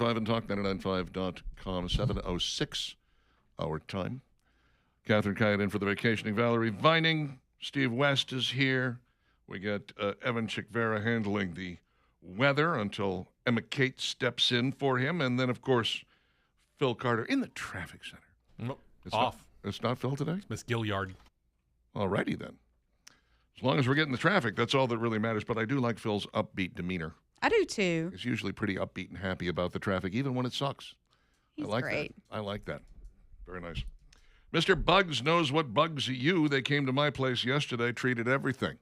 99.5 and talk995.com. 7:06 our time. Catherine Kayat in for the vacationing Valerie Vining. Steve West is here. We got Evan Chickvera handling the weather until Emma Kate steps in for him. And then, of course, Phil Carter in the traffic center. Nope. It's Off. It's not Phil today? Miss Gilliard. All righty then. As long as we're getting the traffic, that's all that really matters. But I do like Phil's upbeat demeanor. I do too. He's usually pretty upbeat and happy about the traffic, even when it sucks. He's I like great. that. I like that. Very nice. Mr. Bugs knows what bugs you. They came to my place yesterday, treated everything.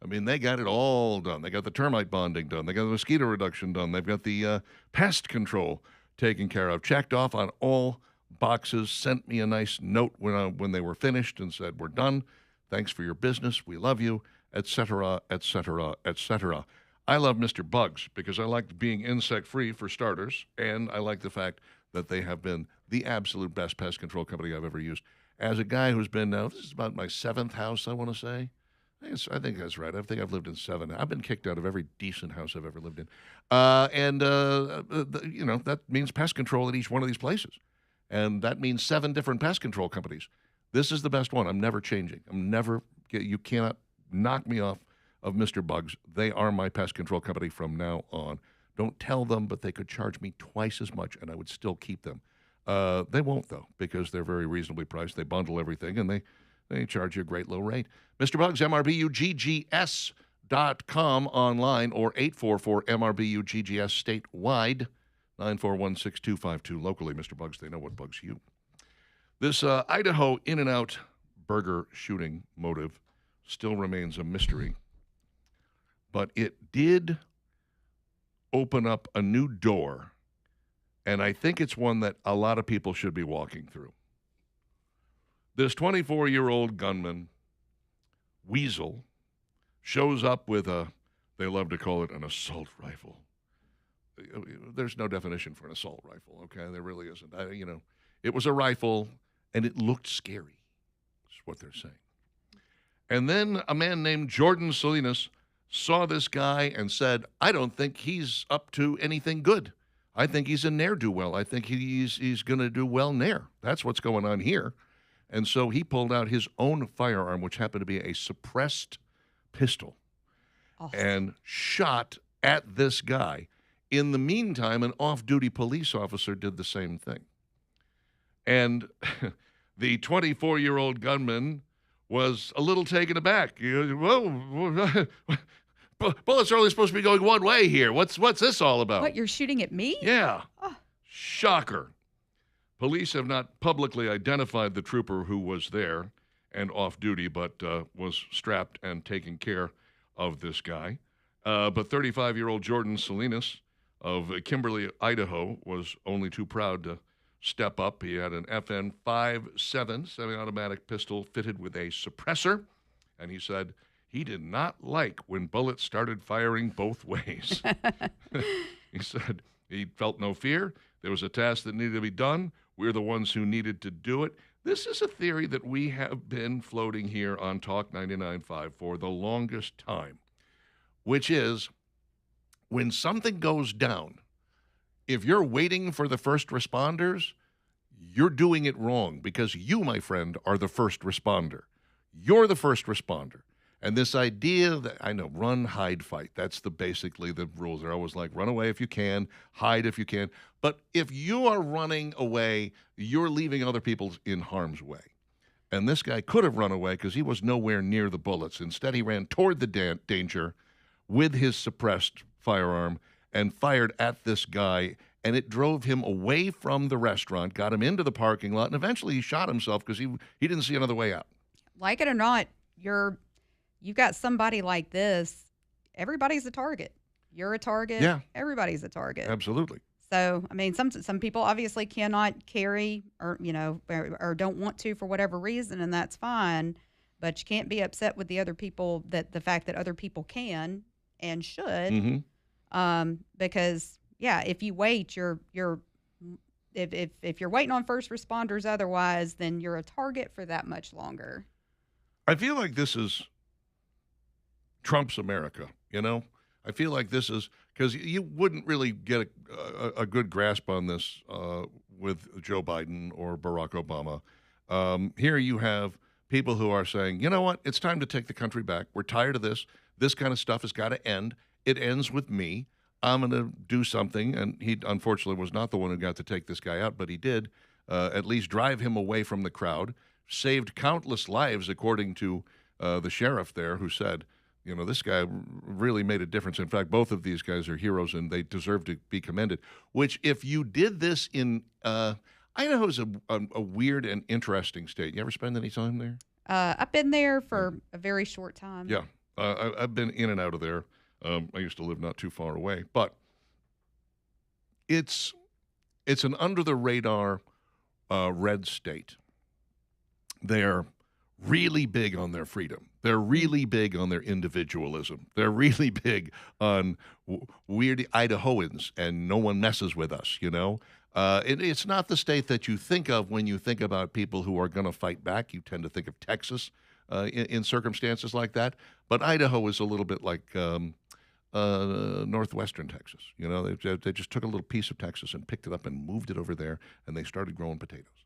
I mean, they got it all done. They got the termite bonding done. They got the mosquito reduction done. They've got the pest control taken care of. Checked off on all boxes. Sent me a nice note when they were finished and said, we're done. Thanks for your business. We love you, etc., etc., etc. I love Mr. Bugs because I like being insect-free for starters, and I like the fact that they have been the absolute best pest control company I've ever used. As a guy who's been now, this is about my 7th house, I want to say. I think that's right. I think I've lived in 7. I've been kicked out of every decent house I've ever lived in. That means pest control at each one of these places. And that means 7 different pest control companies. This is the best one. I'm never changing. You cannot knock me off of Mr. Bugs. They are my pest control company from now on. Don't tell them, but they could charge me twice as much, and I would still keep them. They won't, though, because they're very reasonably priced. They bundle everything, and they charge you a great low rate. Mr. Bugs, MRBUGGS.com online or 844-MRBUGGS statewide, 941-6252 locally. Mr. Bugs, they know what bugs you. This Idaho In-N-Out burger shooting motive still remains a mystery, but it did open up a new door, and I think it's one that a lot of people should be walking through. This 24-year-old gunman, Weasel, shows up with they love to call it an assault rifle. There's no definition for an assault rifle, okay? There really isn't. It was a rifle, and it looked scary, is what they're saying. And then a man named Jordan Salinas saw this guy and said, I don't think he's up to anything good. I think he's a ne'er-do-well. I think he's going to do well ne'er. That's what's going on here. And so he pulled out his own firearm, which happened to be a suppressed pistol, and shot at this guy. In the meantime, an off-duty police officer did the same thing. And the 24-year-old gunman was a little taken aback. Whoa, bullets are only supposed to be going one way here. What's this all about? What, you're shooting at me? Yeah. Oh. Shocker. Police have not publicly identified the trooper who was there and off duty, but was strapped and taking care of this guy. But 35-year-old Jordan Salinas of Kimberly, Idaho, was only too proud to step up. He had an FN 5.7 semi-automatic pistol fitted with a suppressor, and he said he did not like when bullets started firing both ways. He said he felt no fear. There was a task that needed to be done. We're the ones who needed to do it. This is a theory that we have been floating here on Talk 99.5 for the longest time, which is when something goes down, if you're waiting for the first responders, you're doing it wrong because you, my friend, are the first responder. You're the first responder. And this idea that, I know, run, hide, fight, that's basically the rules. They're always like, run away if you can, hide if you can. But if you are running away, you're leaving other people in harm's way. And this guy could have run away because he was nowhere near the bullets. Instead, he ran toward the danger with his suppressed firearm and fired at this guy. And it drove him away from the restaurant, got him into the parking lot, and eventually he shot himself because he didn't see another way out. Like it or not, you've got somebody like this, everybody's a target. You're a target. Yeah. Everybody's a target. Absolutely. So, I mean, some people obviously cannot carry or don't want to for whatever reason, and that's fine. But you can't be upset with the other people, that the fact that other people can and should, because if you wait, if you're waiting on first responders otherwise, then you're a target for that much longer. I feel like this is Trump's America, I feel like this is because you wouldn't really get a good grasp on this with Joe Biden or Barack Obama. Here you have people who are saying, you know what, it's time to take the country back. We're tired of this. This kind of stuff has got to end. It ends with me. I'm going to do something. And he unfortunately was not the one who got to take this guy out, but he did at least drive him away from the crowd, saved countless lives, according to the sheriff there, who said, you know, this guy really made a difference. In fact, both of these guys are heroes and they deserve to be commended. Which, if you did this in Idaho, is a weird and interesting state. You ever spend any time there? I've been there for a very short time. Yeah, I've been in and out of there. I used to live not too far away, but it's an under the radar red state. They're really big on their freedom. They're really big on their individualism. They're really big on weird Idahoans, and no one messes with us, you know? It's not the state that you think of when you think about people who are going to fight back. You tend to think of Texas in circumstances like that. But Idaho is a little bit like northwestern Texas. You know, they just took a little piece of Texas and picked it up and moved it over there, and they started growing potatoes.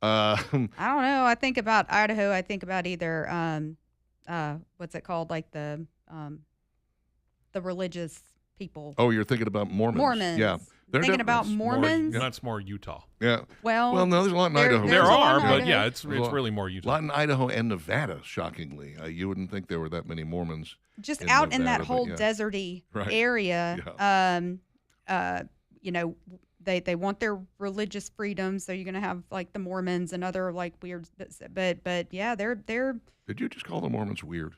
I don't know. I think about Idaho. I think about either what's it called, like the religious people. Oh, you're thinking about Mormons. Mormons. Yeah. They're Thinking about different. Mormons. That's more Utah. Yeah. Well, no, there's a lot in Idaho. There There's a lot are, in but Idaho. yeah, it's There's a lot. really more A Utah. lot in Idaho and Nevada, shockingly. You wouldn't think there were that many Mormons. just in out in Nevada, that whole but yeah. deserty Right. area. You know, they want their religious freedom, so you're gonna have like the Mormons and other like weird. But yeah, they're Did you just call the Mormons weird?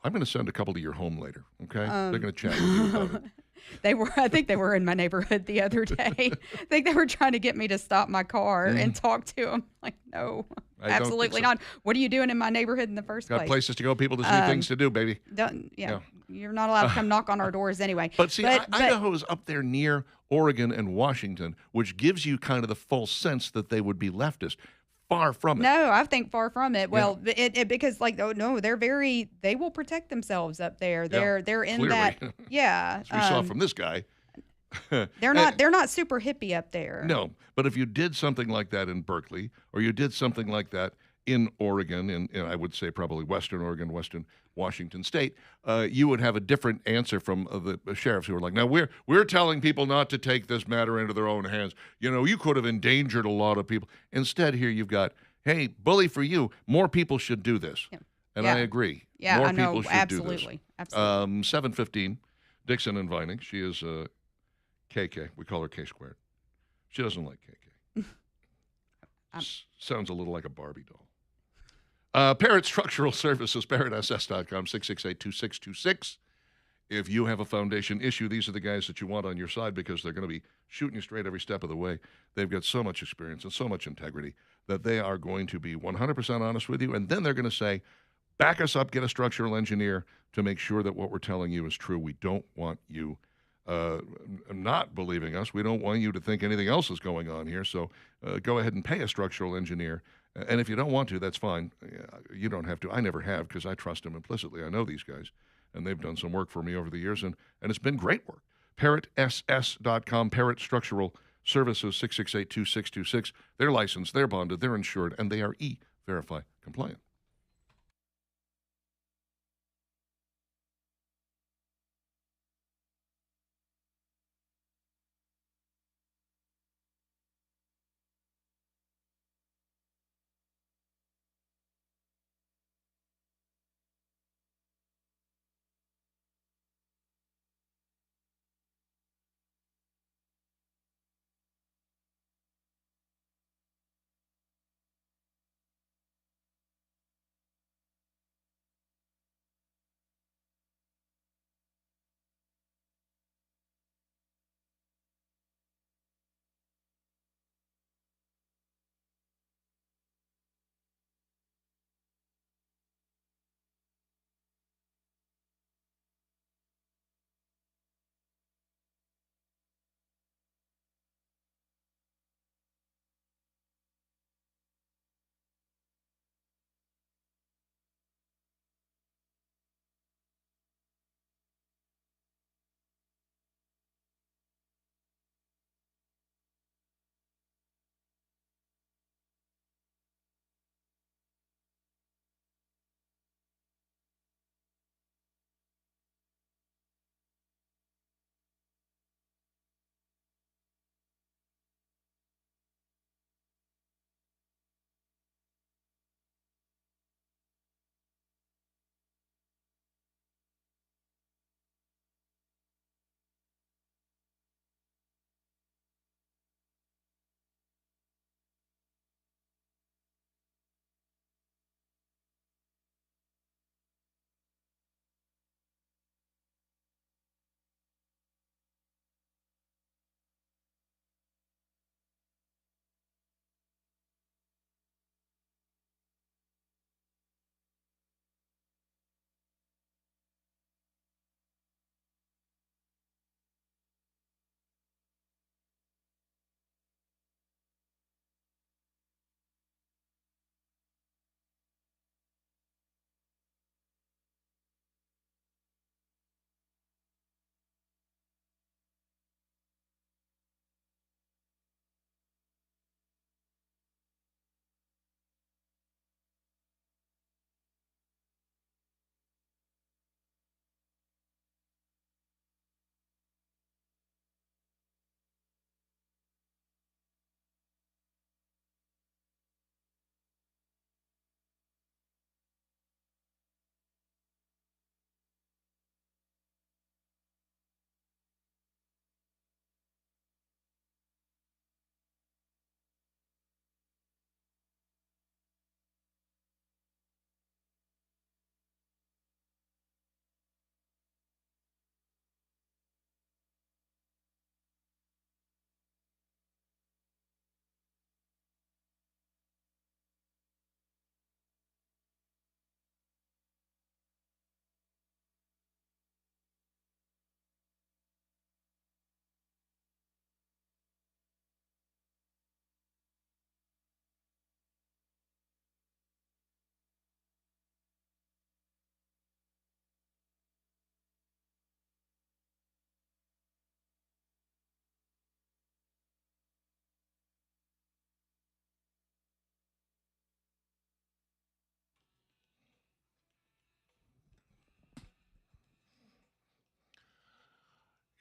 I'm going to send a couple to your home later, okay? They're going to chat with you about it. They were. I think they were in my neighborhood the other day. I think they were trying to get me to stop my car and talk to them. Like, no, I don't think absolutely so. not. What are you doing in my neighborhood in the first Got place? places to go, people to see, things to do, baby. Yeah, you're not allowed to come knock on our doors anyway. But see, but Idaho is up there near Oregon and Washington, which gives you kind of the false sense that they would be leftist. Far from it. no, I think far from it. Well, it because like oh no, they will protect themselves up there. They're in clearly. that yeah. As we saw from this guy. They're not super hippie up there. No, but if you did something like that in Berkeley, or you did something like that in Oregon, and I would say probably Western Oregon, Western Washington State, you would have a different answer from the sheriffs who are like, now we're telling people not to take this matter into their own hands. You know, you could have endangered a lot of people. Instead, here you've got, hey, bully for you. More people should do this. Yeah. And Yeah. I agree. Yeah, More I know, people should absolutely, do this. absolutely. 7:15, Dixon and Vining. She is KK. We call her K squared. She doesn't like KK. Sounds a little like a Barbie doll. Parrot Structural Services, parrotss.com, 668-2626. If you have a foundation issue, these are the guys that you want on your side because they're going to be shooting you straight every step of the way. They've got so much experience and so much integrity that they are going to be 100% honest with you, and then they're going to say, back us up, get a structural engineer to make sure that what we're telling you is true. We don't want you not believing us. We don't want you to think anything else is going on here. So go ahead and pay a structural engineer. And if you don't want to, that's fine. You don't have to. I never have because I trust them implicitly. I know these guys, and they've done some work for me over the years, and it's been great work. ParrotSS.com, Parrot Structural Services, 668-2626. They're licensed, they're bonded, they're insured, and they are E-Verify compliant.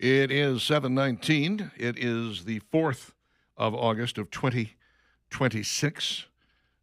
It is 7:19. It is the 4th of August of 2026.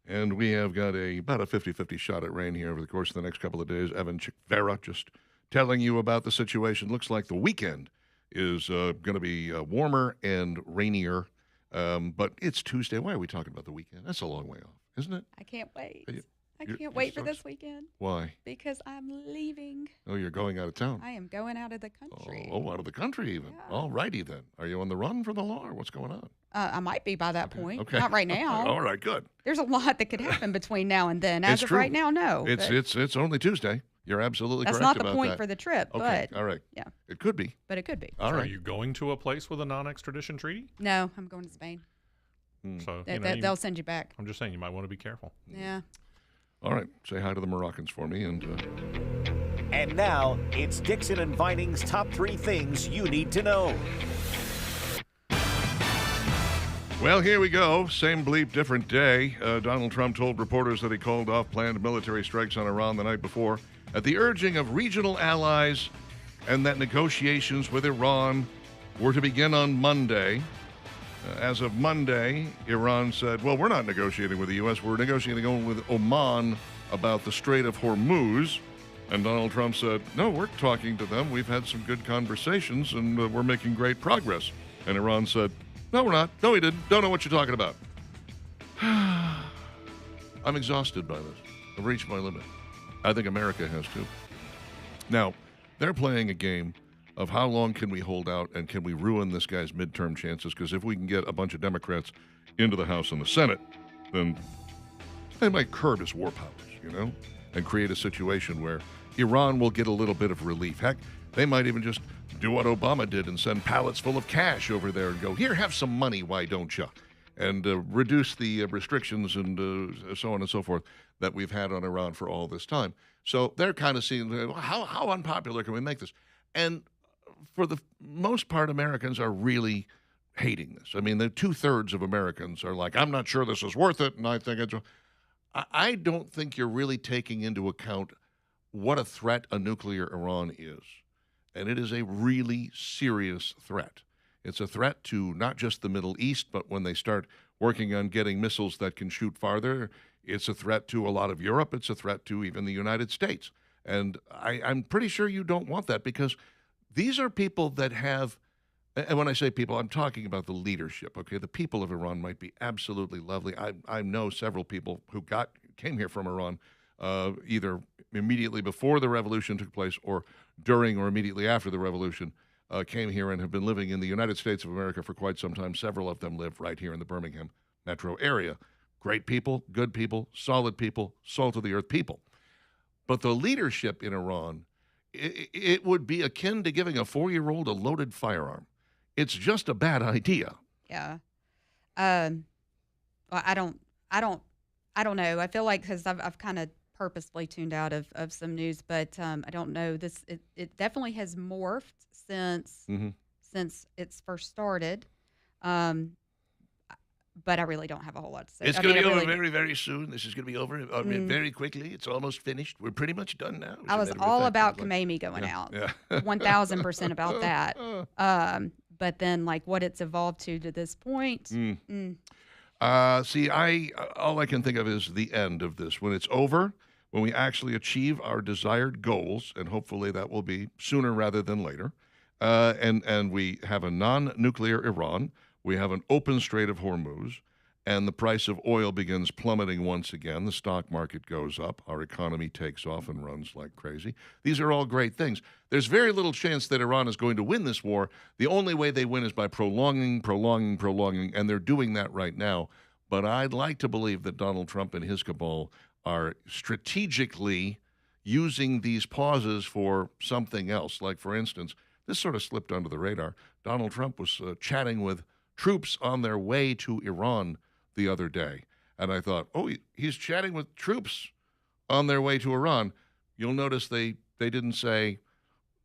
And we have got about a 50-50 shot at rain here over the course of the next couple of days. Evan Chikvera just telling you about the situation. Looks like the weekend is going to be warmer and rainier. But it's Tuesday. Why are we talking about the weekend? That's a long way off, isn't it? I can't wait. I you're can't wait for so this weekend Why? because I'm leaving. Oh, you're going out of town. I am going out of the country. Oh, out of the country even. Yeah. All righty then. Are you on the run for the law or what's going on? I might be by that point. Okay. Not right now. All right, good. There's a lot that could happen between now and then. As It's of true. right now, no. but It's only Tuesday. You're absolutely that's correct not the about point that. for the trip, Okay, but all right. yeah. It could be. but it could be. All So right. Are you going to a place with a non-extradition treaty? No, I'm going to Spain. So They'll send you back. I'm just saying you might want to be careful. Yeah. All right. Say hi to the Moroccans for me. And now, it's Dixon and Vining's top 3 things you need to know. Well, here we go. Same bleep, different day. Donald Trump told reporters that he called off planned military strikes on Iran the night before at the urging of regional allies and that negotiations with Iran were to begin on Monday. As of Monday, Iran said, well, we're not negotiating with the U.S. We're negotiating only with Oman about the Strait of Hormuz. And Donald Trump said, no, we're talking to them. We've had some good conversations, and we're making great progress. And Iran said, no, we're not. No, we didn't. Don't know what you're talking about. I'm exhausted by this. I've reached my limit. I think America has too. Now, they're playing a game of how long can we hold out and can we ruin this guy's midterm chances? Because if we can get a bunch of Democrats into the House and the Senate, then they might curb his war powers, and create a situation where Iran will get a little bit of relief. Heck, they might even just do what Obama did and send pallets full of cash over there and go, here, have some money, why don't you? And reduce the restrictions and so on and so forth that we've had on Iran for all this time. So they're kind of seeing, how unpopular can we make this? And for the most part, Americans are really hating this. I mean, the 2/3 of Americans are like, I'm not sure this is worth it, and I think it's... I don't think you're really taking into account what a threat a nuclear Iran is. And it is a really serious threat. It's a threat to not just the Middle East, but when they start working on getting missiles that can shoot farther, it's a threat to a lot of Europe. It's a threat to even the United States. And I'm pretty sure you don't want that because these are people that have, and when I say people, I'm talking about the leadership, okay? The people of Iran might be absolutely lovely. I know several people who came here from Iran either immediately before the revolution took place or during or immediately after the revolution, came here and have been living in the United States of America for quite some time. Several of them live right here in the Birmingham metro area. Great people, good people, solid people, salt-of-the-earth people. But the leadership in Iran, it would be akin to giving a 4-year-old a loaded firearm. It's just a bad idea. Yeah. Well, I don't know. I feel like because I've kind of purposely tuned out of some news, but I don't know. It definitely has morphed since it's first started. But I really don't have a whole lot to say. It's going to be over very, very soon. This is going to be over very quickly. It's almost finished. We're pretty much done now. I was all about Khamenei going out. Yeah. 1,000% about that. But then, like, what it's evolved to this point. See, all I can think of is the end of this. When it's over, when we actually achieve our desired goals, and hopefully that will be sooner rather than later, and we have a non-nuclear Iran, we have an open Strait of Hormuz, and the price of oil begins plummeting once again. The stock market goes up. Our economy takes off and runs like crazy. These are all great things. There's very little chance that Iran is going to win this war. The only way they win is by prolonging, and they're doing that right now. But I'd like to believe that Donald Trump and his cabal are strategically using these pauses for something else. Like, for instance, this sort of slipped under the radar. Donald Trump was chatting with troops on their way to Iran the other day. And I thought, he's chatting with troops on their way to Iran. You'll notice they didn't say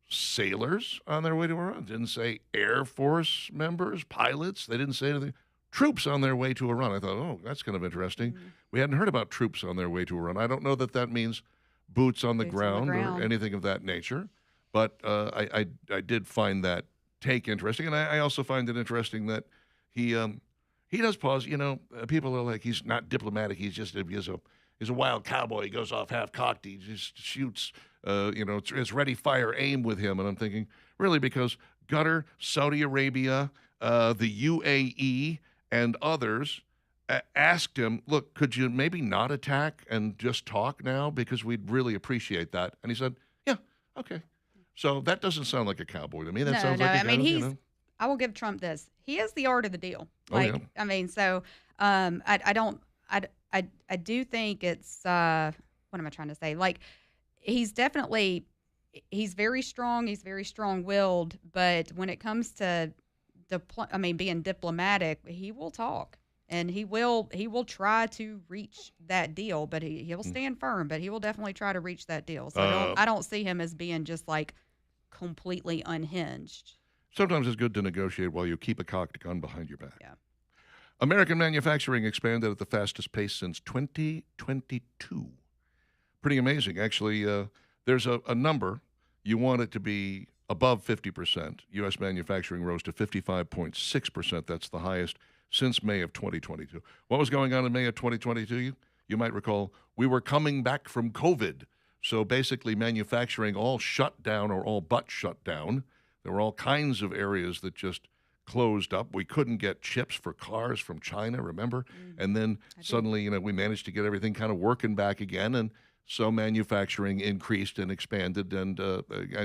sailors on their way to Iran. Didn't say Air Force members, pilots. They didn't say anything. Troops on their way to Iran. I thought, that's kind of interesting. We hadn't heard about troops on their way to Iran. I don't know that means boots on the ground or anything of that nature. But I did find that take interesting. And I also find it interesting that he does pause. People are like, he's not diplomatic. He's a wild cowboy. He goes off half cocked. He just shoots. It's ready, fire, aim with him. And I'm thinking, really, because Qatar, Saudi Arabia, the UAE, and others asked him, look, could you maybe not attack and just talk now? Because we'd really appreciate that. And he said, yeah, okay. So that doesn't sound like a cowboy to me. That sounds like a guy, I will give Trump this. He has the art of the deal. Yeah. I mean, so I do think it's what am I trying to say? Like, he's very strong. He's very strong-willed. But when it comes to being diplomatic, he will talk. And he will try to reach that deal, but he'll stand firm. But he will definitely try to reach that deal. So I don't see him as being just like completely unhinged. Sometimes it's good to negotiate while you keep a cocked gun behind your back. Yeah. American manufacturing expanded at the fastest pace since 2022. Pretty amazing, actually. There's a number. You want it to be above 50%. U.S. manufacturing rose to 55.6%. That's the highest since May of 2022. What was going on in May of 2022? You might recall we were coming back from COVID. So basically manufacturing all shut down or all but shut down. There were all kinds of areas that just closed up. We couldn't get chips for cars from China, remember? And then suddenly, we managed to get everything kind of working back again. And so manufacturing increased and expanded and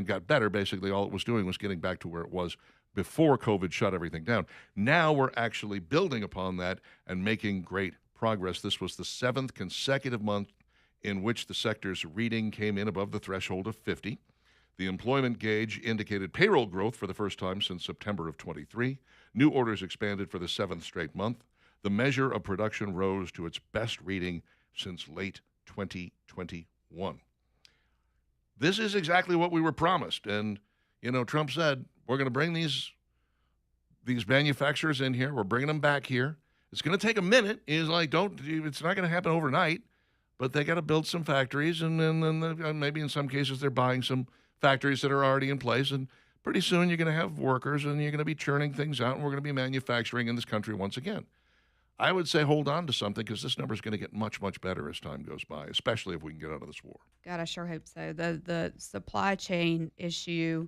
got better. Basically, all it was doing was getting back to where it was before COVID shut everything down. Now we're actually building upon that and making great progress. This was the 7th consecutive month in which the sector's reading came in above the threshold of 50. The employment gauge indicated payroll growth for the first time since September of 23. New orders expanded for the 7th straight month. The measure of production rose to its best reading since late 2021. This is exactly what we were promised. And, Trump said, we're going to bring these manufacturers in here. We're bringing them back here. It's going to take a minute. He's like, it's not going to happen overnight. But they got to build some factories, and then maybe in some cases they're buying some factories that are already in place. And pretty soon you're going to have workers, and you're going to be churning things out, and we're going to be manufacturing in this country once again. I would say hold on to something because this number is going to get much, much better as time goes by, especially if we can get out of this war. God, I sure hope so. The supply chain issue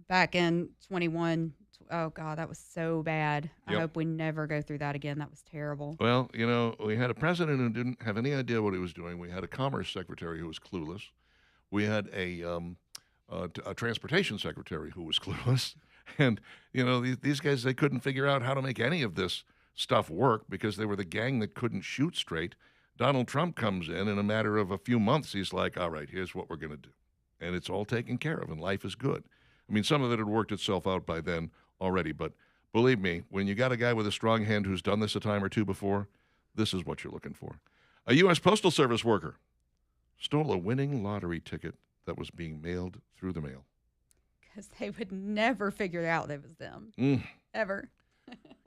back in 21, oh, God, that was so bad. I hope we never go through that again. That was terrible. Well, we had a president who didn't have any idea what he was doing. We had a commerce secretary who was clueless. We had a transportation secretary who was clueless. And, these guys, they couldn't figure out how to make any of this stuff work because they were the gang that couldn't shoot straight. Donald Trump comes in a matter of a few months. He's like, all right, here's what we're going to do. And it's all taken care of, and life is good. I mean, some of it had worked itself out by then already, but believe me, when you got a guy with a strong hand who's done this a time or two before, this is what you're looking for. A U.S. Postal Service worker stole a winning lottery ticket that was being mailed through the mail. Because they would never figure out it was them. Ever.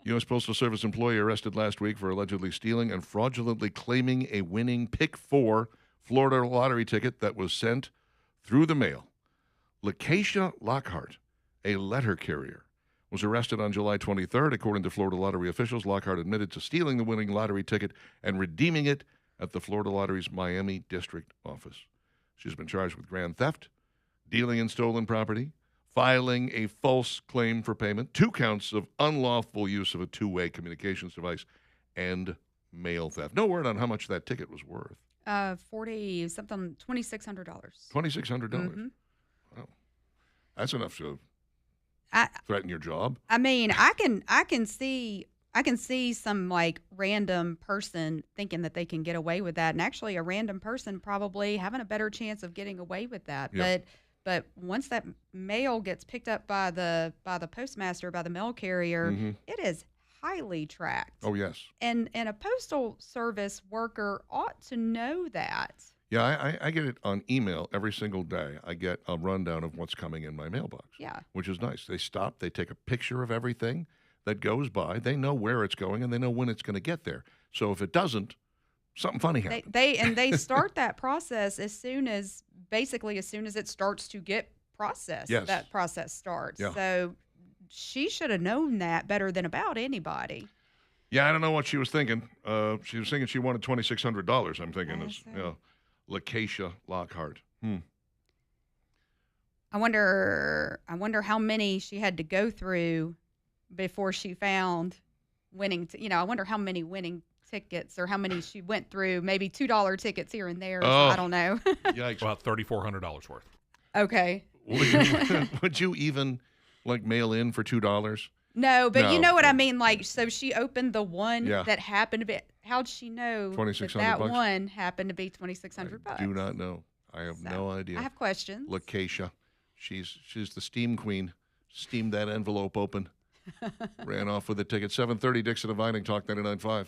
U.S. Postal Service employee arrested last week for allegedly stealing and fraudulently claiming a winning Pick 4 Florida lottery ticket that was sent through the mail. Lakeisha Lockhart, a letter carrier, was arrested on July 23rd. According to Florida Lottery officials, Lockhart admitted to stealing the winning lottery ticket and redeeming it at the Florida Lottery's Miami district office. She's been charged with grand theft, dealing in stolen property, filing a false claim for payment, 2 counts of unlawful use of a two-way communications device, and mail theft. No word on how much that ticket was worth. $2,600. $2,600. Mm-hmm. Wow. That's enough to threaten your job. I mean, I can see some like random person thinking that they can get away with that, and actually a random person probably having a better chance of getting away with that. Yep. But once that mail gets picked up by the postmaster, by the mail carrier, it is highly tracked. Oh, yes. And a postal service worker ought to know that. Yeah, I get it on email every single day. I get a rundown of what's coming in my mailbox. Yeah. Which is nice. They stop, they take a picture of everything that goes by. They know where it's going, and they know when it's going to get there. So if it doesn't, something funny happens. They start that process as soon as it starts to get processed. Yes. That process starts. Yeah. So she should have known that better than about anybody. Yeah, I don't know what she was thinking. She was thinking she wanted $2,600. I'm thinking I it's see. Lakeisha Lockhart. I wonder how many she had to go through before she found winning. I wonder how many winning tickets or how many she went through. Maybe $2 tickets here and there. So Oh. I don't know. Yikes! About $3,400 worth. Okay. Would you even like mail in for $2? No, but No. you know what I mean. Like, so she opened the one Yeah. that happened to be. How'd she know that 2,600 that bucks? one happened to be $2,600? I do not know. I have So, no idea. I have questions. Lakeisha. She's the steam queen. Steamed that envelope open. Ran off with the ticket. 7:30 Dixon and Vining Talk 99.5.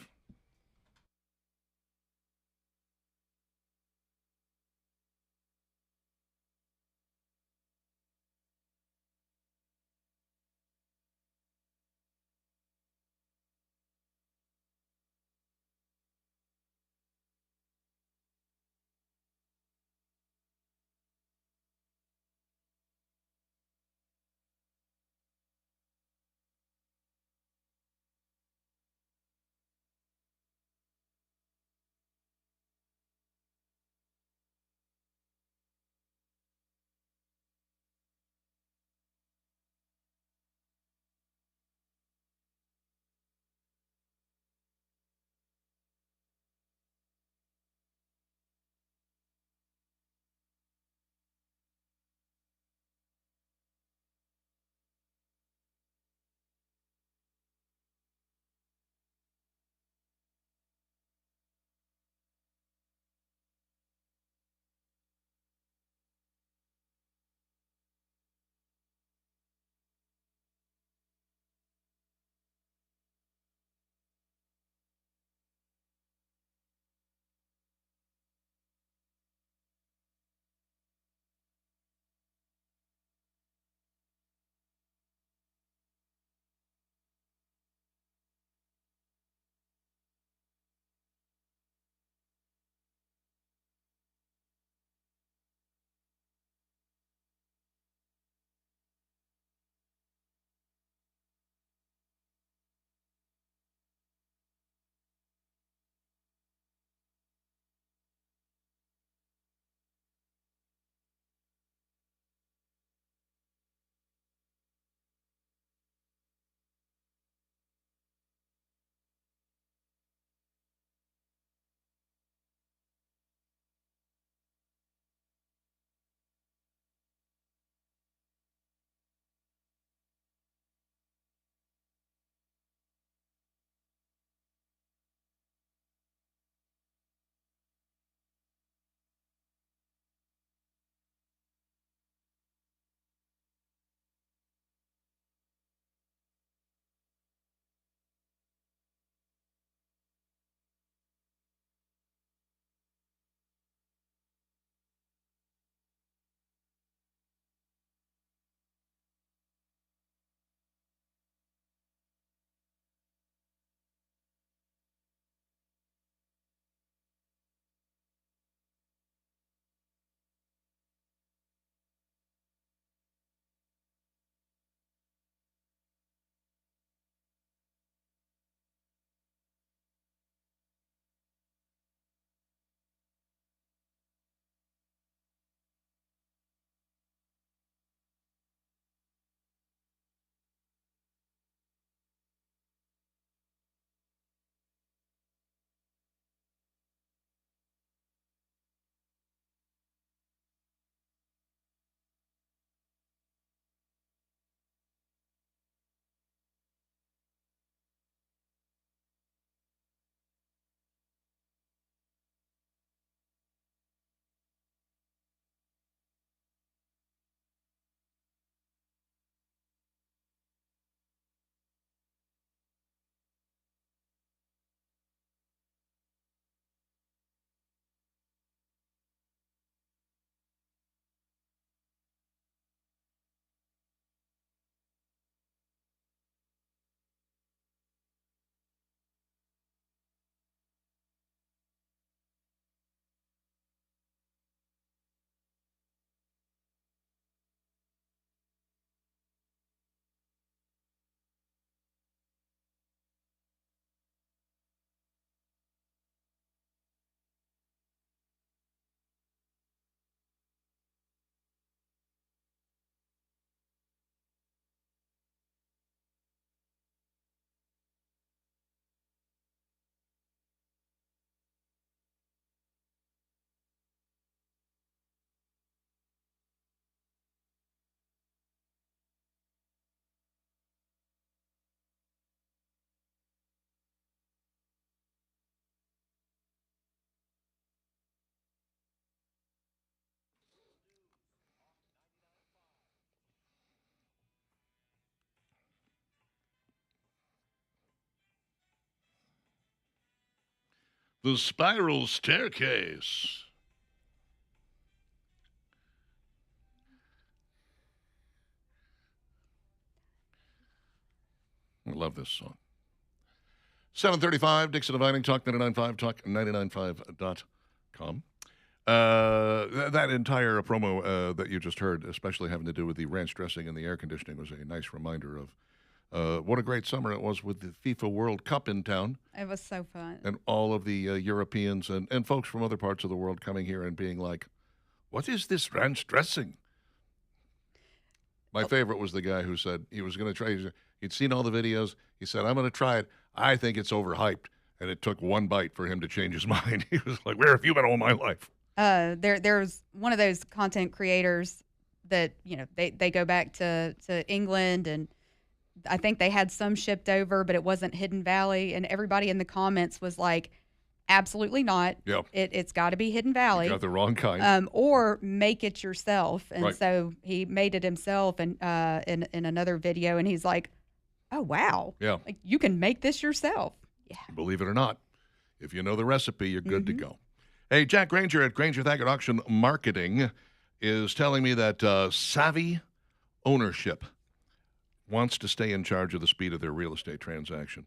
The Spiral Staircase. I love this song. 7:35, Dixon Dividing, Talk 99.5, talk995.com. That entire promo that you just heard, especially having to do with the ranch dressing and the air conditioning, was a nice reminder of what a great summer it was with the FIFA World Cup in town. It was so fun. And all of the Europeans and folks from other parts of the world coming here and being like, what is this ranch dressing? My favorite was the guy who said he was going to try. He'd seen all the videos. He said, I'm going to try it. I think it's overhyped. And it took one bite for him to change his mind. He was like, where have you been all my life? There's one of those content creators that, they go back to England, and I think they had some shipped over, but it wasn't Hidden Valley. And everybody in the comments was like, absolutely not. Yep. It's got to be Hidden Valley. You got the wrong kind. Or make it yourself. And Right. so he made it himself and in another video, and he's like, oh, wow. Yeah. Like, you can make this yourself. Yeah. Believe it or not, if you know the recipe, you're good to go. Hey, Jack Granger at Granger Thaggart Auction Marketing is telling me that Savvy Ownership wants to stay in charge of the speed of their real estate transaction.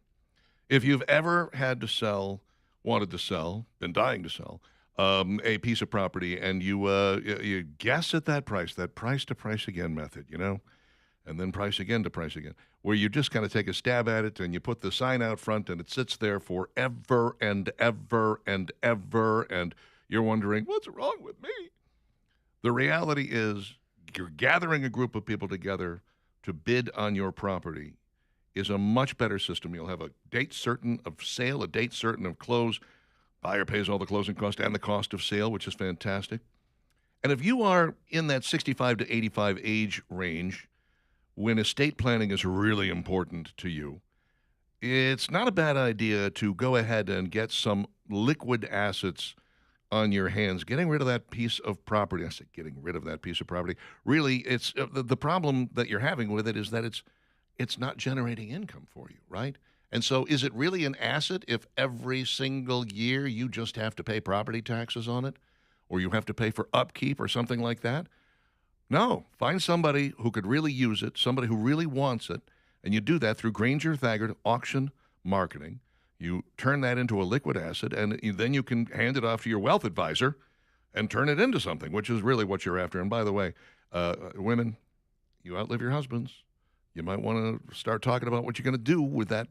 If you've ever had to sell, wanted to sell, been dying to sell a piece of property, and you guess at that price to price again method, and then price again to price again, where you just kind of take a stab at it and you put the sign out front and it sits there forever and ever and ever, and you're wondering, what's wrong with me? The reality is you're gathering a group of people together to bid on your property is a much better system. You'll have a date certain of sale, a date certain of close. Buyer pays all the closing cost and the cost of sale, which is fantastic. And if you are in that 65 to 85 age range, when estate planning is really important to you, it's not a bad idea to go ahead and get some liquid assets on your hands, getting rid of that piece of property. I said getting rid of that piece of property. Really, it's the problem that you're having with it is that it's not generating income for you, right? And so is it really an asset if every single year you just have to pay property taxes on it, or you have to pay for upkeep or something like that? No, find somebody who could really use it, somebody who really wants it, and you do that through Granger Thaggart Auction Marketing. You turn that into a liquid asset, and then you can hand it off to your wealth advisor and turn it into something, which is really what you're after. And by the way, women, you outlive your husbands. You might want to start talking about what you're going to do with that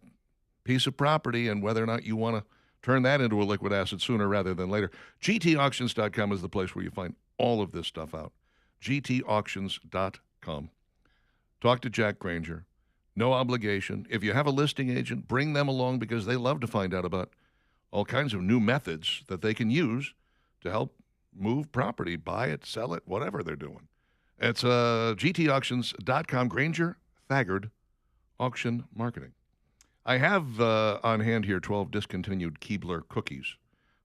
piece of property and whether or not you want to turn that into a liquid asset sooner rather than later. GTauctions.com is the place where you find all of this stuff out. GTauctions.com. Talk to Jack Granger. No obligation. If you have a listing agent, bring them along because they love to find out about all kinds of new methods that they can use to help move property, buy it, sell it, whatever they're doing. It's GTauctions.com, Granger Thaggart Auction Marketing. I have on hand here 12 discontinued Keebler cookies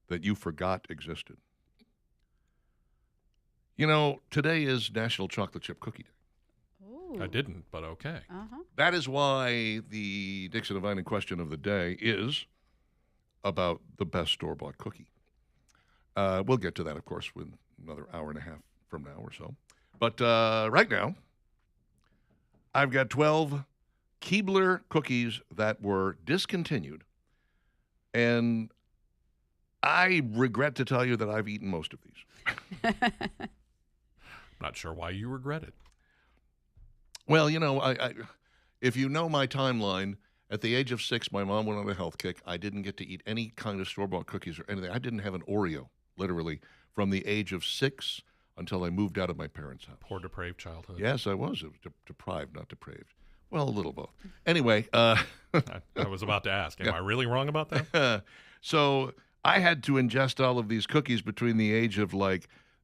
that you forgot existed. Today is National Chocolate Chip Cookie Day. Ooh. I didn't, but okay. Uh-huh. That is why the Dixon Divining question of the day is about the best store-bought cookie. We'll get to that, of course, with another hour and a half from now or so. But right now, I've got 12 Keebler cookies that were discontinued, and I regret to tell you that I've eaten most of these. Not sure why you regret it. Well, I if you know my timeline, at the age of 6, my mom went on a health kick. I didn't get to eat any kind of store-bought cookies or anything. I didn't have an Oreo, literally, from the age of 6 until I moved out of my parents' house. Poor depraved childhood. Yes, I was. It was deprived, not depraved. Well, a little both. Anyway. I was about to ask, am I really wrong about that? So I had to ingest all of these cookies between the age of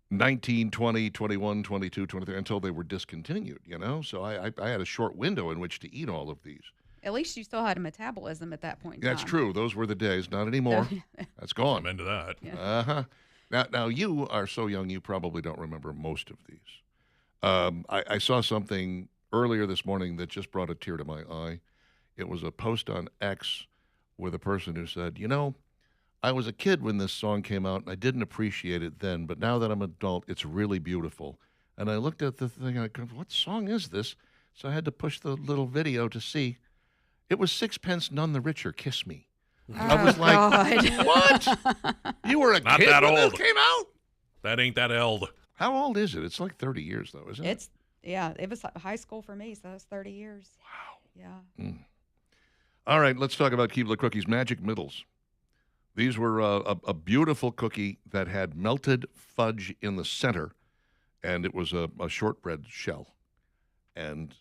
19, 20, 21, 22, 23, until they were discontinued, So I had a short window in which to eat all of these. At least you still had a metabolism at that point in That's time. true. Those were the days. Not anymore. That's gone. I'm into that. Yeah. Uh-huh. Now, you are so young, you probably don't remember most of these. I saw something earlier this morning that just brought a tear to my eye. It was a post on X with a person who said, I was a kid when this song came out, and I didn't appreciate it then, but now that I'm an adult, it's really beautiful. And I looked at the thing, and I go, what song is this? So I had to push the little video to see. It was Sixpence None the Richer, Kiss Me. I was like, God. what? You were a Not kid that when old. this came out? That ain't that old. How old is it? It's like 30 years, though, isn't it? It's yeah. It was high school for me, so that's 30 years. Wow. Yeah. All right, let's talk about Keebler Cookies Magic Middles. These were a beautiful cookie that had melted fudge in the center, and it was a shortbread shell. And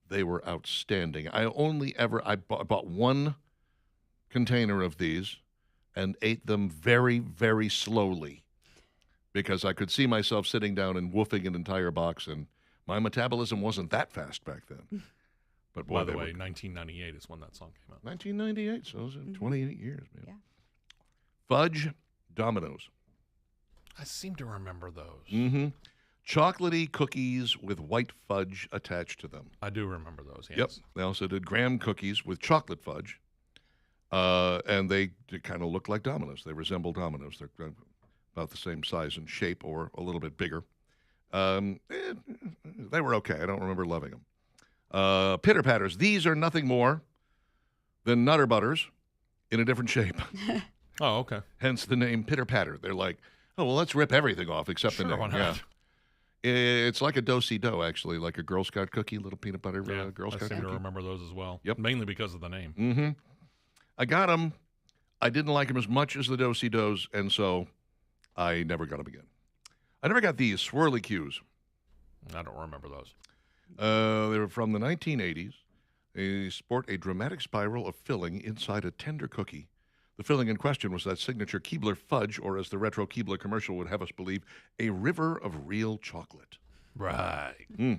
they were outstanding. I bought one container of these and ate them very, very slowly because I could see myself sitting down and woofing an entire box, and my metabolism wasn't that fast back then. But boy, By the they way, were 1998 is when that song came out. 1998, so it was 28 years, man. Yeah. Fudge Dominoes. I seem to remember those. Mm-hmm. Chocolatey cookies with white fudge attached to them. I do remember those, yes. Yep. They also did graham cookies with chocolate fudge. And they kind of look like dominoes. They resemble dominoes. They're about the same size and shape or a little bit bigger. They were okay. I don't remember loving them. Pitter Patters. These are nothing more than Nutter Butters in a different shape. Oh, okay. Hence the name Pitter Patter. They're like, oh, well, let's rip everything off except Sure, the name. why not? Yeah. It's like a do-si-do, actually, like a Girl Scout cookie, little peanut butter Yeah, Girl I Scout seem cookie. to remember those as well. Yep. Mainly because of the name. Mm-hmm. I got them. I didn't like them as much as the do-si-dos, and so I never got them again. I never got these swirly cues. I don't remember those. They were from the 1980s. They sport a dramatic spiral of filling inside a tender cookie. The filling in question was that signature Keebler fudge, or as the retro Keebler commercial would have us believe, a river of real chocolate. Right. And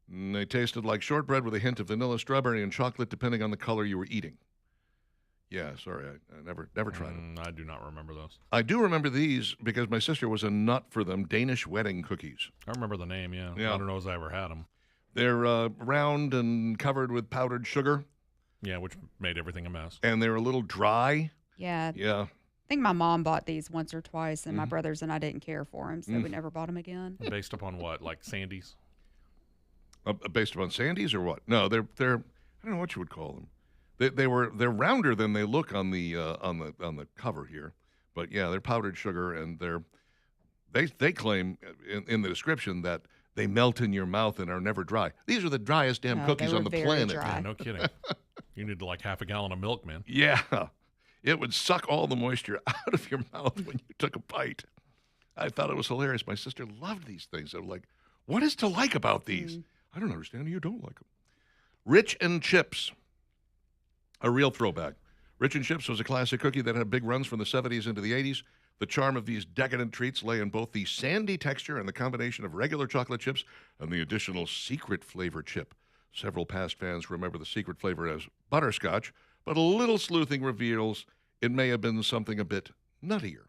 they tasted like shortbread with a hint of vanilla, strawberry, and chocolate, depending on the color you were eating. Yeah, sorry, I never tried them. I do not remember those. I do remember these because my sister was a nut for them, Danish wedding cookies. I remember the name, yeah. Yeah. I don't know if I ever had them. They're round and covered with powdered sugar, Yeah, which made everything a mess. and they're a little dry. Yeah. Yeah. I think my mom bought these once or twice, and my Mm-hmm. brothers and I didn't care for them, so we never bought them again. Based upon what? Like Sandy's? Based upon Sandy's or what? No, they're I don't know what you would call them. They're rounder than they look on the cover here, but yeah, they're powdered sugar, and they claim in the description that they melt in your mouth and are never dry. These are the driest damn No, cookies they on were the very planet. dry. Yeah, no kidding. You need like half a gallon of milk, man. Yeah, it would suck all the moisture out of your mouth when you took a bite. I thought it was hilarious. My sister loved these things. I'm like, what is to like about these? I don't understand. You don't like them. Rich and Chips, a real throwback. Rich and Chips was a classic cookie that had big runs from the 70s into the 80s. The charm of these decadent treats lay in both the sandy texture and the combination of regular chocolate chips and the additional secret flavor chip. Several past fans remember the secret flavor as butterscotch, but a little sleuthing reveals it may have been something a bit nuttier.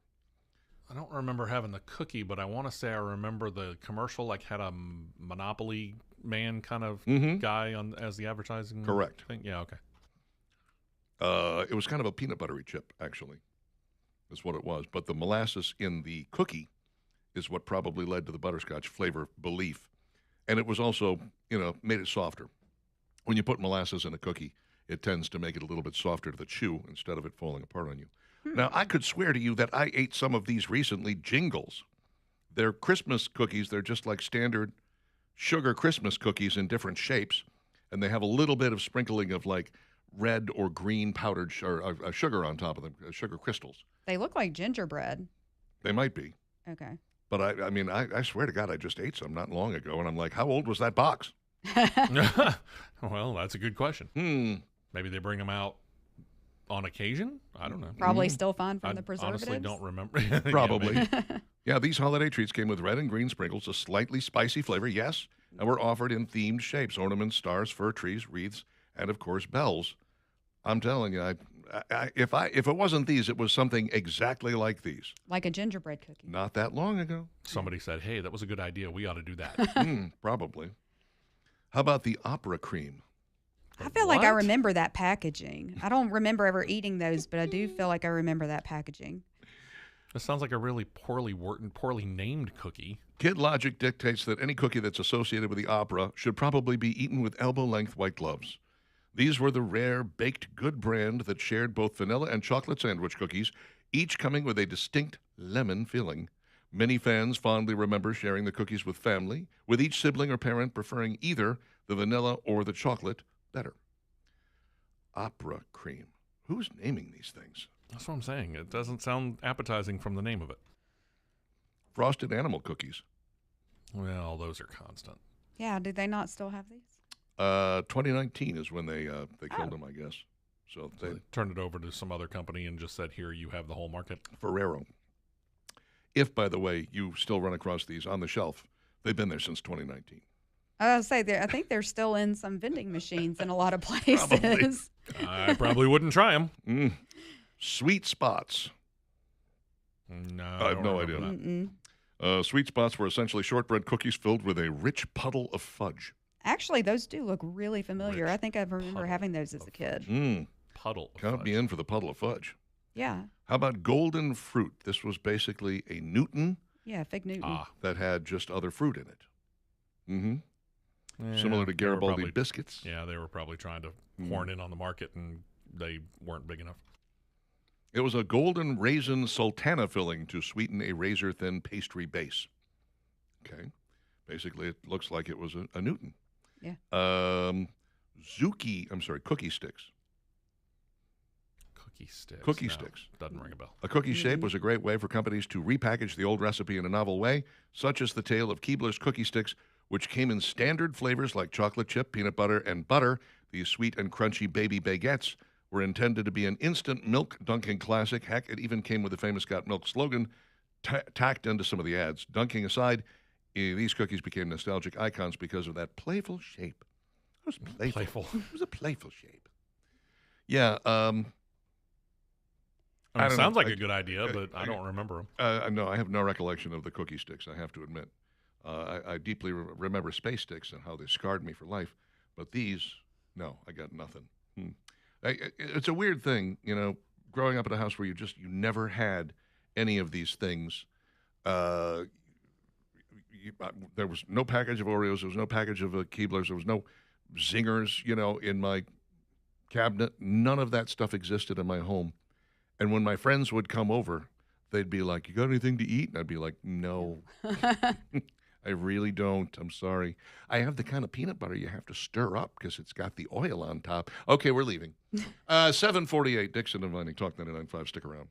I don't remember having the cookie, but I want to say I remember the commercial like had a Monopoly man kind of guy on as the advertising. Correct. thing. Yeah, okay. It was kind of a peanut buttery chip, actually, is what it was. But the molasses in the cookie is what probably led to the butterscotch flavor belief. And it was also, made it softer. When you put molasses in a cookie, it tends to make it a little bit softer to the chew instead of it falling apart on you. Now, I could swear to you that I ate some of these recently, Jingles. They're Christmas cookies. They're just like standard sugar Christmas cookies in different shapes. And they have a little bit of sprinkling of like red or green powdered sugar on top of them, sugar crystals. They look like gingerbread. They might be. Okay. But I swear to God, I just ate some not long ago. And I'm like, how old was that box? Well, that's a good question. Maybe they bring them out on occasion? I don't know. Probably still fine from I the preservatives. honestly don't remember. Yeah, Probably. maybe. Yeah, these holiday treats came with red and green sprinkles, a slightly spicy flavor, yes, and were offered in themed shapes, ornaments, stars, fir trees, wreaths, and, of course, bells. I'm telling you, if it wasn't these, it was something exactly like these. Like a gingerbread cookie. Not that long ago. Somebody said, hey, that was a good idea. We ought to do that. Probably. How about the opera cream? I feel like I What? remember that packaging. I don't remember ever eating those, but I do feel like I remember that packaging. This sounds like a really poorly named cookie. Kid logic dictates that any cookie that's associated with the opera should probably be eaten with elbow-length white gloves. These were the rare baked good brand that shared both vanilla and chocolate sandwich cookies, each coming with a distinct lemon filling. Many fans fondly remember sharing the cookies with family, with each sibling or parent preferring either the vanilla or the chocolate better. Opera cream. Who's naming these things? That's what I'm saying. It doesn't sound appetizing from the name of it. Frosted animal cookies. Well, those are constant. Yeah, do they not still have these? 2019 is when they killed them, I guess. So So they they turned it over to some other company and just said, here, you have the whole market. Ferrero. If, by the way, you still run across these on the shelf, they've been there since 2019. I was say I think they're still in some vending machines in a lot of places. I probably wouldn't try them. Sweet spots. No. I have no idea. Mm-mm. Sweet spots were essentially shortbread cookies filled with a rich puddle of fudge. Actually, those do look really familiar. Rich I think I remember puddle having those as a kid. Puddle. of Count me fudge. in for the puddle of fudge. Yeah, How about golden fruit? This was basically a Newton yeah, Fig Newton. Ah. that had just other fruit in it. Yeah, Similar to they were Garibaldi probably- biscuits. Yeah, they were probably trying to horn in on the market, and they weren't big enough. It was a golden raisin sultana filling to sweeten a razor-thin pastry base. Okay. Basically, it looks like it was a Newton. Yeah. Cookie sticks. Cookie sticks. Cookie No, sticks. Doesn't ring a bell. A cookie shape was a great way for companies to repackage the old recipe in a novel way, such as the tale of Keebler's Cookie Sticks, which came in standard flavors like chocolate chip, peanut butter, and butter. These sweet and crunchy baby baguettes were intended to be an instant milk dunking classic. Heck, it even came with the famous Got Milk slogan tacked into some of the ads. Dunking aside, these cookies became nostalgic icons because of that playful shape. It was playful. It was a playful shape. Yeah. I mean, I it don't sounds know. like a good idea, but I don't remember them. No, I have no recollection of the cookie sticks, I have to admit. I deeply remember space sticks and how they scarred me for life. But these, no, I got nothing. It's a weird thing, growing up in a house where you never had any of these things. There was no package of Oreos. There was no package of Keeblers. There was no Zingers, in my cabinet. None of that stuff existed in my home. And when my friends would come over, they'd be like, "You got anything to eat?" And I'd be like, "No, I really don't. I'm sorry. I have the kind of peanut butter you have to stir up because it's got the oil on top." Okay, we're leaving. 7:48, Dixon and Vining, Talk 99.5. Stick around.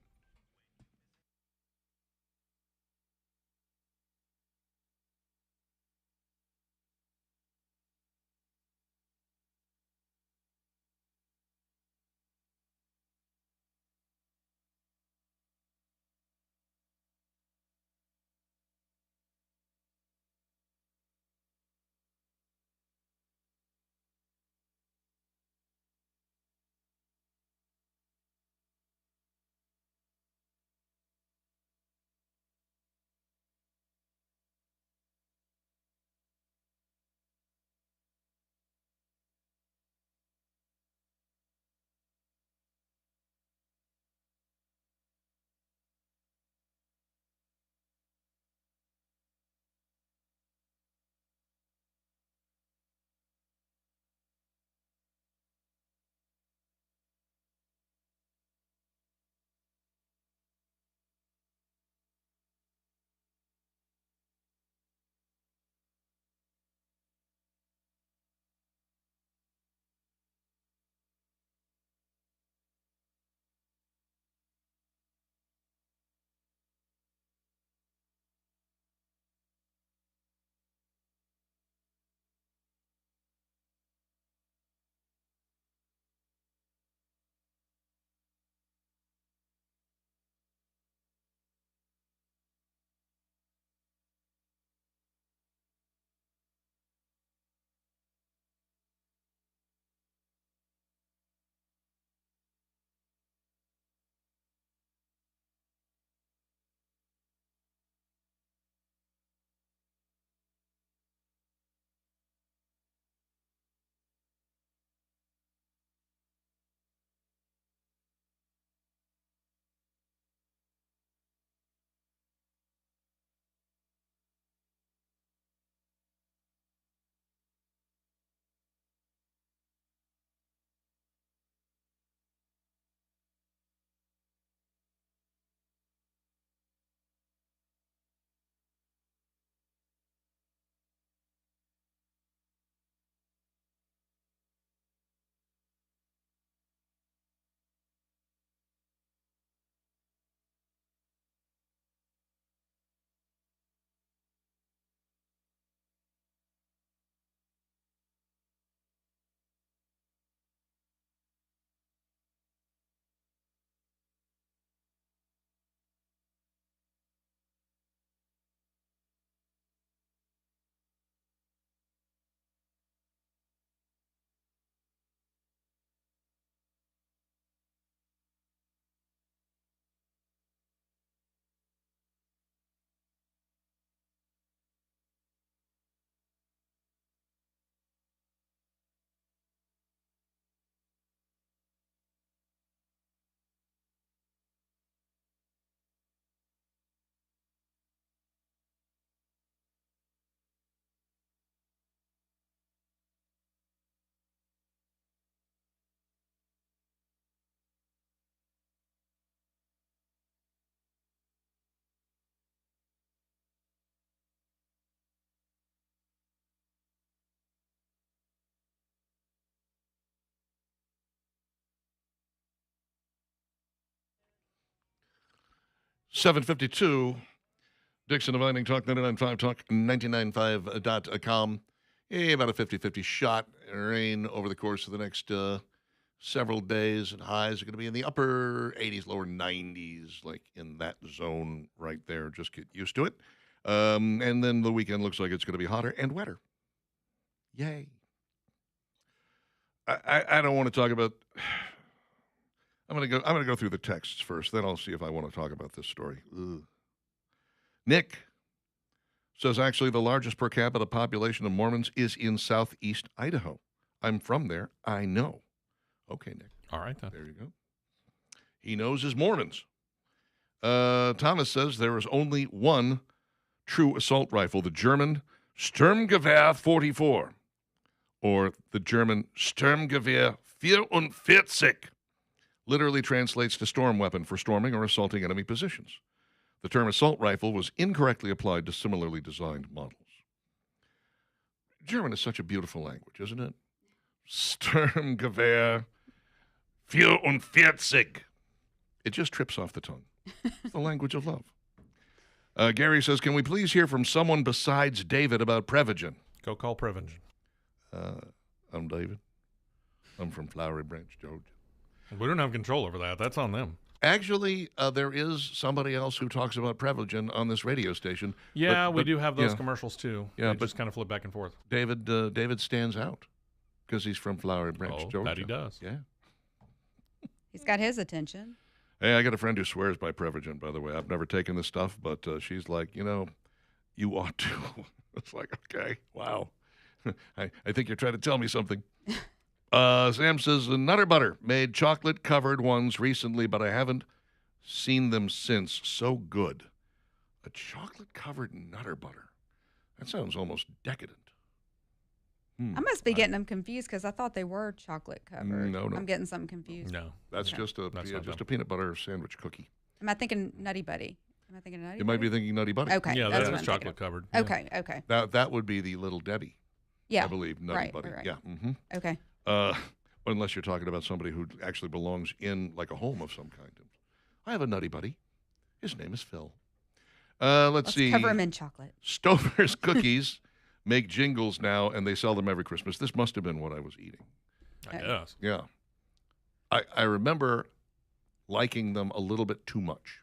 7:52. Dixon and Vining, Talk 99.5, Talk 99.5.com. About a 50-50 shot. Rain over the course of the next several days, and highs are going to be in the upper 80s, lower 90s, like in that zone right there. Just get used to it. And then the weekend looks like it's going to be hotter and wetter. Yay. I don't want to talk about. I'm gonna go through the texts first. Then I'll see if I want to talk about this story. Ugh. Nick says, actually, the largest per capita population of Mormons is in southeast Idaho. I'm from there. I know. Okay, Nick. All right, then. There you go. He knows his Mormons. Thomas says there is only one true assault rifle, the German Sturmgewehr 44, or the German Sturmgewehr 44. Literally translates to storm weapon for storming or assaulting enemy positions. The term assault rifle was incorrectly applied to similarly designed models. German is such a beautiful language, isn't it? Sturmgewehr 44. It just trips off the tongue. It's the language of love. Gary says, can we please hear from someone besides David about Prevagen? Go call Prevagen. I'm David. I'm from Flowery Branch, Georgia. We don't have control over that. That's on them. Actually, there is somebody else who talks about Prevagen on this radio station. Yeah, we do have those yeah. commercials too. Yeah, They just kind of flip back and forth. David stands out because he's from Flowery Branch, Georgia. That he does. Yeah. He's got his attention. Hey, I got a friend who swears by Prevagen, by the way. I've never taken this stuff, but she's like, you ought to. It's like, okay, wow. I think you're trying to tell me something. Sam says, Nutter Butter made chocolate-covered ones recently, but I haven't seen them since. So good. A chocolate-covered Nutter Butter. That sounds almost decadent. I must be getting them confused because I thought they were chocolate covered. No. I'm getting something confused. No. That's just a peanut butter sandwich cookie. Am I thinking Nutty Buddy? You might be thinking Nutty Buddy. Okay. Yeah, that's that what is I'm chocolate thinking. covered. Okay. That would be the Little Debbie. Yeah. I believe Nutty Right, Buddy. right. Yeah. Mm-hmm. Okay. Unless you're talking about somebody who actually belongs in like a home of some kind. I have a Nutty Buddy. His name is Phil. Let's see. Cover him in chocolate. Stover's Cookies make jingles now, and they sell them every Christmas. This must have been what I was eating. I guess. Yeah. I remember liking them a little bit too much.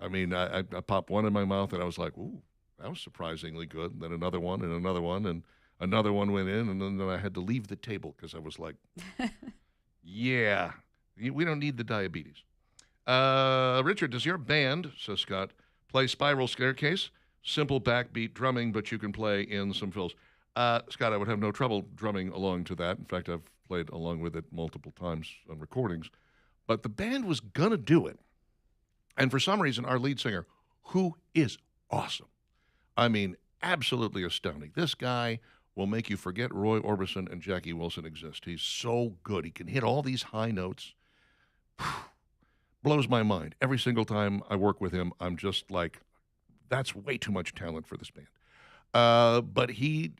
I mean, I popped one in my mouth, and I was like, ooh, that was surprisingly good. And then another one, and another one, and another one went in, and then I had to leave the table because I was like, yeah, we don't need the diabetes. Richard, does your band, says Scott, play Spiral Staircase? Simple backbeat drumming, but you can play in some fills. Scott, I would have no trouble drumming along to that. In fact, I've played along with it multiple times on recordings. But the band was going to do it. And for some reason, our lead singer, who is awesome, I mean, absolutely astounding. This guy will make you forget Roy Orbison and Jackie Wilson exist. He's so good. He can hit all these high notes. Blows my mind. Every single time I work with him, I'm just like, that's way too much talent for this band. But he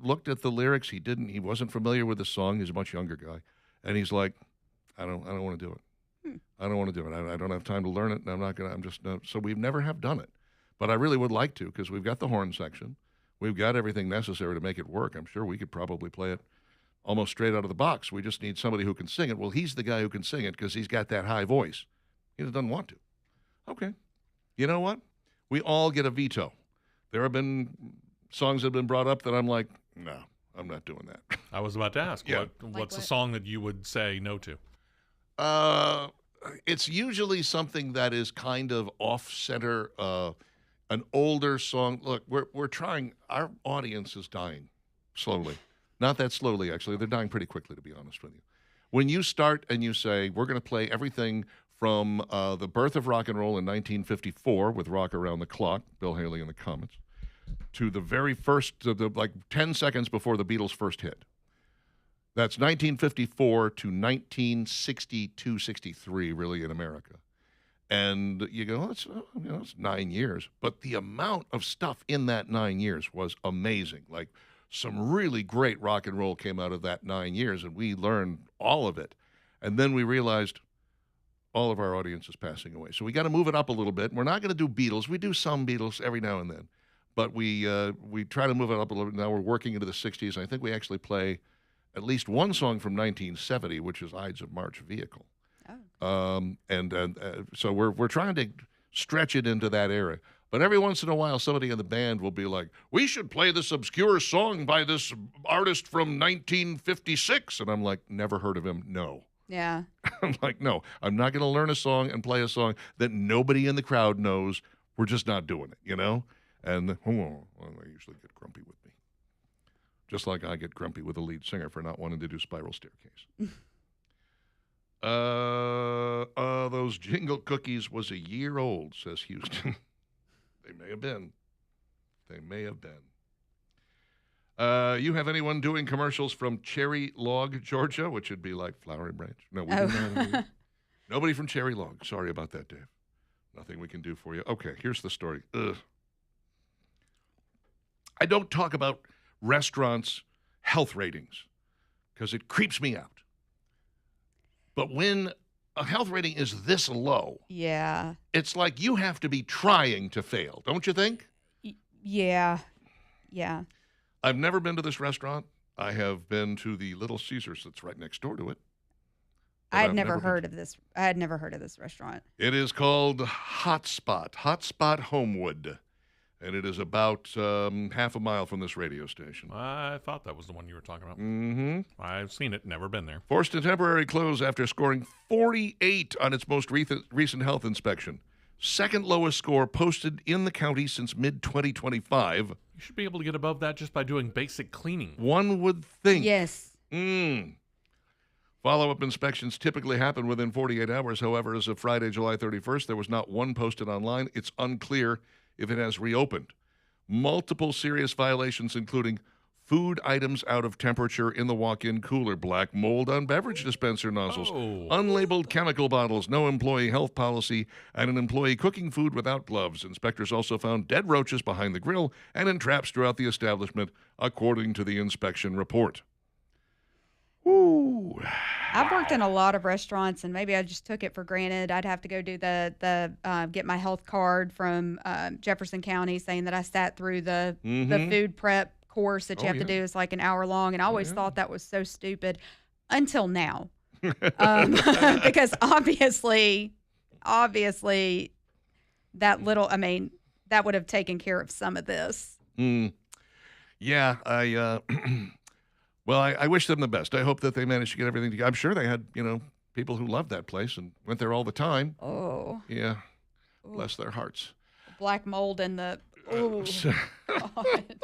looked at the lyrics. He wasn't familiar with the song. He's a much younger guy. And he's like, I don't want to do it. I don't want to do it. I don't have time to learn it, and I'm just not. So we've never have done it. But I really would like to, because we've got the horn section. We've got everything necessary to make it work. I'm sure we could probably play it almost straight out of the box. We just need somebody who can sing it. Well, he's the guy who can sing it because he's got that high voice. He doesn't want to. Okay. You know what? We all get a veto. There have been songs that have been brought up that I'm like, no, I'm not doing that. I was about to ask, Yeah. what's the song that you would say no to? It's usually something that is kind of off-center, an older song. Look, we're trying. Our audience is dying slowly. Not that slowly, actually. They're dying pretty quickly, to be honest with you. When you start and you say, we're going to play everything from the birth of rock and roll in 1954 with Rock Around the Clock, Bill Haley and the Comets, to the very first, like 10 seconds before the Beatles' first hit. That's 1954 to 1962, 63, really, in America. And you go, it's 9 years. But the amount of stuff in that 9 years was amazing. Like, some really great rock and roll came out of that 9 years, and we learned all of it. And then we realized, all of our audience is passing away. So we got to move it up a little bit. We're not going to do Beatles. We do some Beatles every now and then, but we try to move it up a little bit. Now we're working into the 60s. I think we actually play at least one song from 1970, which is Ides of March Vehicle. Oh. So we're trying to stretch it into that era. But every once in a while, somebody in the band will be like, we should play this obscure song by this artist from 1956. And I'm like, never heard of him. No. Yeah. I'm like, no, I'm not going to learn a song and play a song that nobody in the crowd knows. We're just not doing it, you know? And they usually get grumpy with me. Just like I get grumpy with the lead singer for not wanting to do Spiral Staircase. Those jingle cookies was a year old, says Houston. They may have been. They may have been. You have anyone doing commercials from Cherry Log, Georgia, which would be like Flowery Branch? No, we do not. Nobody from Cherry Log. Sorry about that, Dave. Nothing we can do for you. Okay, here's the story. Ugh. I don't talk about restaurants' health ratings because it creeps me out. But when a health rating is this low, Yeah. it's like you have to be trying to fail, don't you think? Yeah. Yeah. I've never been to this restaurant. I have been to the Little Caesars that's right next door to it. But I had I've never been heard of this. I had never heard of this restaurant. It is called Hotspot Homewood, and it is about half a mile from this radio station. I thought that was the one you were talking about. Mm-hmm. I've seen it, never been there. Forced to temporary close after scoring 48 on its most recent health inspection. Second lowest score posted in the county since mid-2025. You should be able to get above that just by doing basic cleaning. One would think. Yes. Follow-up inspections typically happen within 48 hours. However, as of Friday, July 31st, there was not one posted online. It's unclear if it has reopened. Multiple serious violations, including food items out of temperature in the walk-in cooler, black mold on beverage dispenser nozzles, unlabeled chemical bottles, no employee health policy, and an employee cooking food without gloves. Inspectors also found dead roaches behind the grill and in traps throughout the establishment, according to the inspection report. Ooh. I've worked in a lot of restaurants, and maybe I just took it for granted. I'd have to go do the get my health card from Jefferson County, saying that I sat through the food prep course that you have to do. It's like an hour long, and I always thought that was so stupid until now, because obviously, that little. I mean, that would have taken care of some of this. Yeah, Well, I wish them the best. I hope that they managed to get everything together. I'm sure they had, people who loved that place and went there all the time. Oh. Yeah. Bless their hearts. Black mold and the. Oh. God.